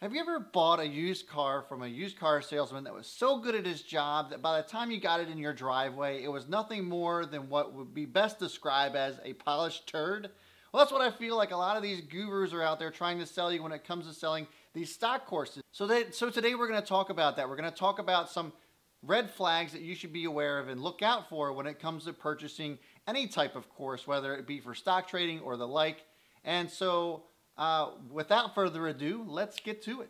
Have you ever bought a used car from a used car salesman that was so good at his job that by the time you got it in your driveway, it was nothing more than what would be best described as a polished turd? Well, that's what I feel like a lot of these gurus are out there trying to sell you when it comes to selling these stock courses. So today we're going to talk about that. We're going to talk about some red flags that you should be aware of and look out for when it comes to purchasing any type of course, whether it be for stock trading or the like. And so without further ado, let's get to it.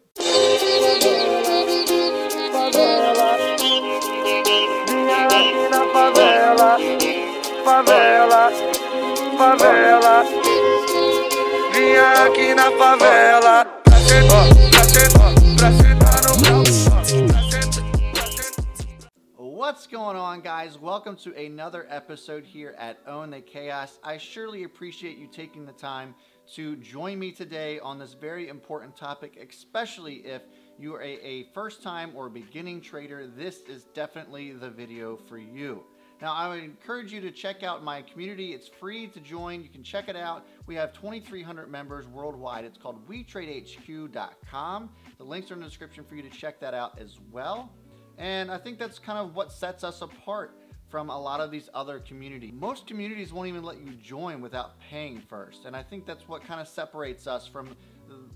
What's going on, guys? Welcome to another episode here at Own the Chaos. I surely appreciate you taking the time to join me today on this very important topic, especially if you are a first-time or beginning trader. This is definitely the video for you. Now, I would encourage you to check out my community. It's free to join. You can check it out. We have 2,300 members worldwide. It's called WeTradeHQ.com. The links are in the description for you to check that out as well. And I think that's kind of what sets us apart from a lot of these other communities. Most communities won't even let you join without paying first. And I think that's what kind of separates us from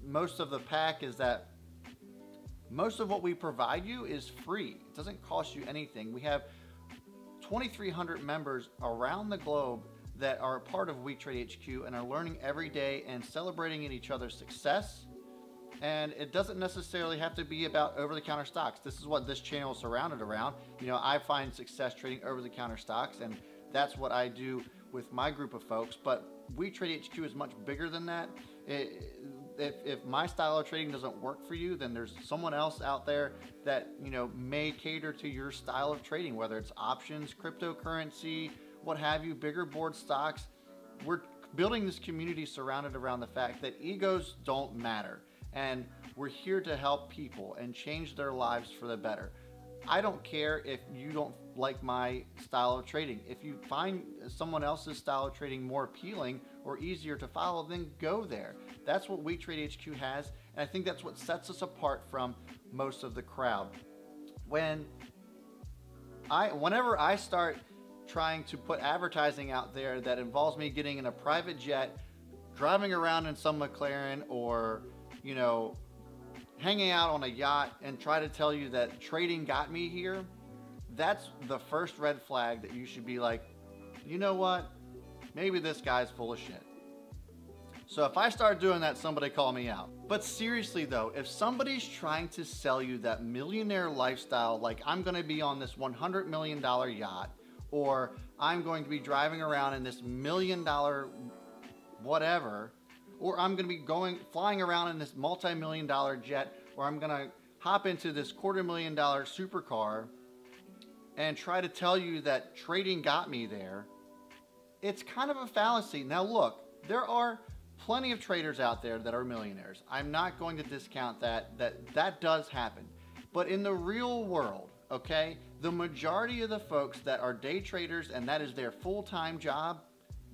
most of the pack, is that most of what we provide you is free. It doesn't cost you anything. We have 2,300 members around the globe that are a part of WeTradeHQ and are learning every day and celebrating in each other's success. And it doesn't necessarily have to be about over-the-counter stocks. This is what this channel is surrounded around. You know, I find success trading over-the-counter stocks, and that's what I do with my group of folks. But WeTradeHQ is much bigger than that. If my style of trading doesn't work for you, then there's someone else out there that, you know, may cater to your style of trading, whether it's options, cryptocurrency, what have you, bigger board stocks. We're building this community surrounded around the fact that egos don't matter. And we're here to help people and change their lives for the better. I don't care if you don't like my style of trading. If you find someone else's style of trading more appealing or easier to follow, then go there. That's what WeTradeHQ has, and I think that's what sets us apart from most of the crowd. Whenever I start trying to put advertising out there that involves me getting in a private jet, driving around in some McLaren, or you know, hanging out on a yacht and try to tell you that trading got me here, that's the first red flag that you should be like, you know what? Maybe this guy's full of shit. So if I start doing that, somebody call me out. But seriously though, if somebody's trying to sell you that millionaire lifestyle, like I'm gonna be on this $100 million yacht, or I'm going to be driving around in this $1 million whatever, or I'm going to be flying around in this multi-million-dollar jet, or I'm going to hop into this $250,000 supercar and try to tell you that trading got me there, it's kind of a fallacy. Now look, there are plenty of traders out there that are millionaires. I'm not going to discount that does happen. But in the real world, okay, the majority of the folks that are day traders and that is their full-time job,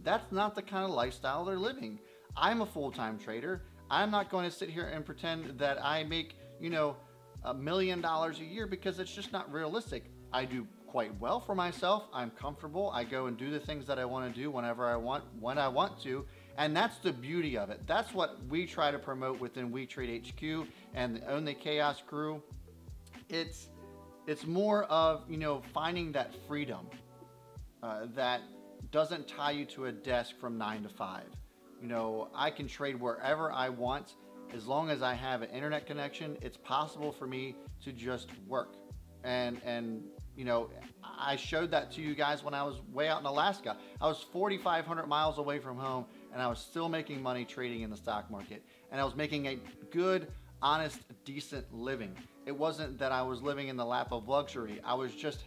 that's not the kind of lifestyle they're living. I'm a full-time trader. I'm not going to sit here and pretend that I make, you know, $1 million a year, because it's just not realistic. I do quite well for myself. I'm comfortable. I go and do the things that I want to do whenever I want, when I want to. And that's the beauty of it. That's what we try to promote within WeTradeHQ and the Own the Chaos crew. It's more of, you know, finding that freedom that doesn't tie you to a desk from 9 to 5. You know, I can trade wherever I want. As long as I have an internet connection, it's possible for me to just work. And you know, I showed that to you guys when I was way out in Alaska. I was 4,500 miles away from home, and I was still making money trading in the stock market. And I was making a good, honest, decent living. It wasn't that I was living in the lap of luxury. I was just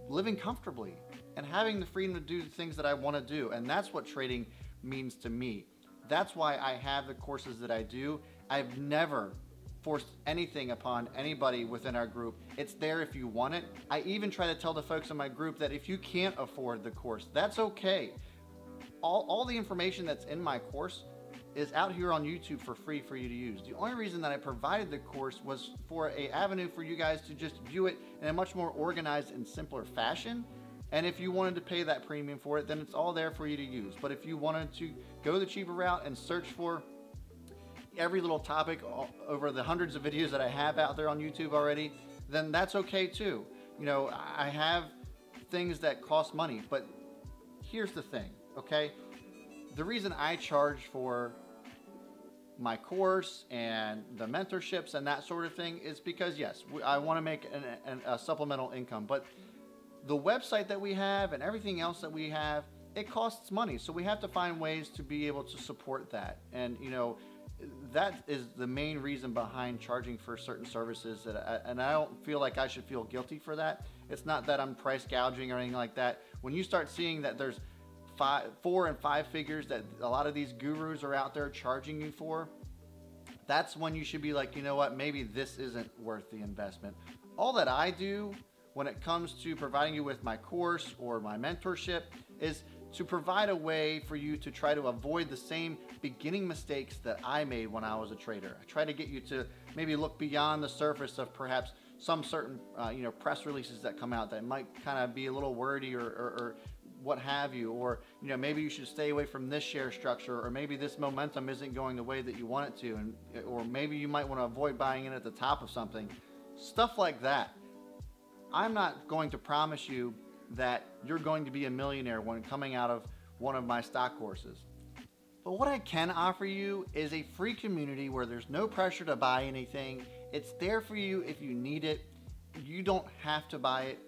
living comfortably and having the freedom to do the things that I want to do. And that's what trading means to me. That's why I have the courses that I do. I've never forced anything upon anybody within our group. It's there if you want it. I even try to tell the folks in my group that if you can't afford the course, that's okay. All the information that's in my course is out here on YouTube for free for you to use. The only reason that I provided the course was for an avenue for you guys to just view it in a much more organized and simpler fashion. And if you wanted to pay that premium for it, then it's all there for you to use. But if you wanted to go the cheaper route and search for every little topic over the hundreds of videos that I have out there on YouTube already, then that's okay too. You know, I have things that cost money, but here's the thing, okay? The reason I charge for my course and the mentorships and that sort of thing is because, yes, I want to make a supplemental income, but the website that we have and everything else that we have, it costs money. So we have to find ways to be able to support that. And, you know, that is the main reason behind charging for certain services, and I don't feel like I should feel guilty for that. It's not that I'm price gouging or anything like that. When you start seeing that there's 4 and 5 figures that a lot of these gurus are out there charging you for, that's when you should be like, you know what, maybe this isn't worth the investment. All that I do when it comes to providing you with my course or my mentorship is to provide a way for you to try to avoid the same beginning mistakes that I made when I was a trader. I try to get you to maybe look beyond the surface of perhaps some certain you know, press releases that come out that might kind of be a little wordy or what have you, or you know, maybe you should stay away from this share structure, or maybe this momentum isn't going the way that you want it to, and or maybe you might want to avoid buying in at the top of something. Stuff like that. I'm not going to promise you that you're going to be a millionaire when coming out of one of my stock courses. But what I can offer you is a free community where there's no pressure to buy anything. It's there for you if you need it. You don't have to buy it.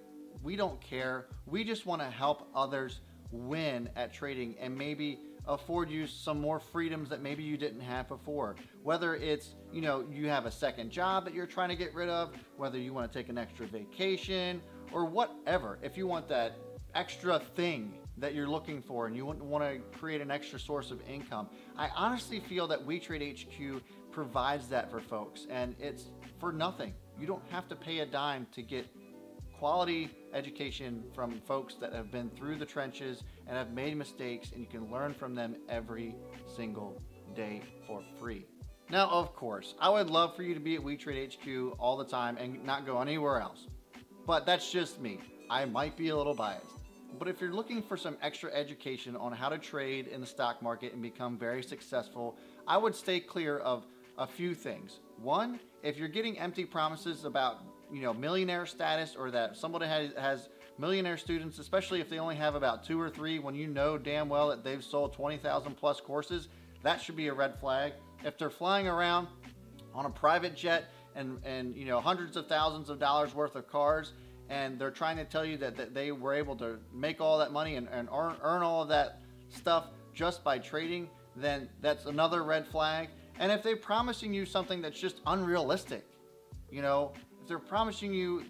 We don't care. We just want to help others win at trading and maybe afford you some more freedoms that maybe you didn't have before. Whether it's, you know, you have a second job that you're trying to get rid of, whether you want to take an extra vacation or whatever. If you want that extra thing that you're looking for and you want to create an extra source of income, I honestly feel that WeTrade HQ provides that for folks, and it's for nothing. You don't have to pay a dime to get quality education from folks that have been through the trenches and have made mistakes, and you can learn from them every single day for free. Now, of course, I would love for you to be at WeTrade HQ all the time and not go anywhere else, but that's just me. I might be a little biased. But if you're looking for some extra education on how to trade in the stock market and become very successful, I would stay clear of a few things. One, if you're getting empty promises about, you know, millionaire status, or that somebody has millionaire students, especially if they only have about 2 or 3, when you know damn well that they've sold 20,000 plus courses, that should be a red flag. If they're flying around on a private jet and you know, hundreds of thousands of dollars worth of cars, and they're trying to tell you that they were able to make all that money and earn all of that stuff just by trading, then that's another red flag. And if they're promising you something that's just unrealistic, you know, if they're promising you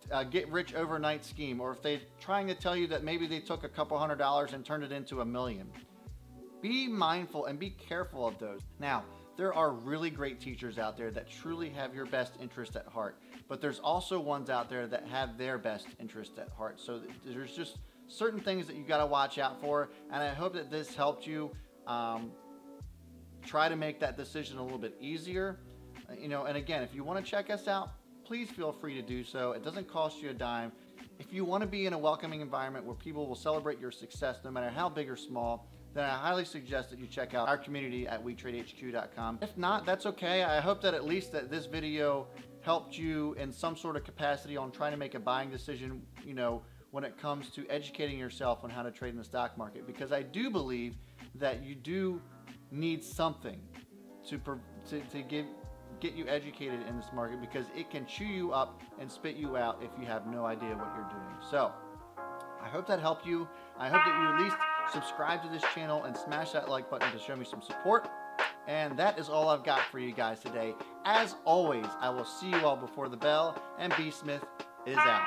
a get rich overnight scheme, or if they're trying to tell you that maybe they took a couple $100 and turned it into $1 million, be mindful and be careful of those. Now, there are really great teachers out there that truly have your best interest at heart, but there's also ones out there that have their best interest at heart. So there's just certain things that you got to watch out for, and I hope that this helped you try to make that decision a little bit easier. You know, and again, if you want to check us out, please feel free to do so. It doesn't cost you a dime. If you want to be in a welcoming environment where people will celebrate your success no matter how big or small, then I highly suggest that you check out our community at WeTradeHQ.com. If not, that's okay. I hope that at least that this video helped you in some sort of capacity on trying to make a buying decision, you know, when it comes to educating yourself on how to trade in the stock market, because I do believe that you do need something to get you educated in this market, because it can chew you up and spit you out if you have no idea what you're doing. So I hope that helped you. I hope that you at least subscribe to this channel and smash that like button to show me some support. And that is all I've got for you guys today. As always, I will see you all before the bell, and B Smith is out.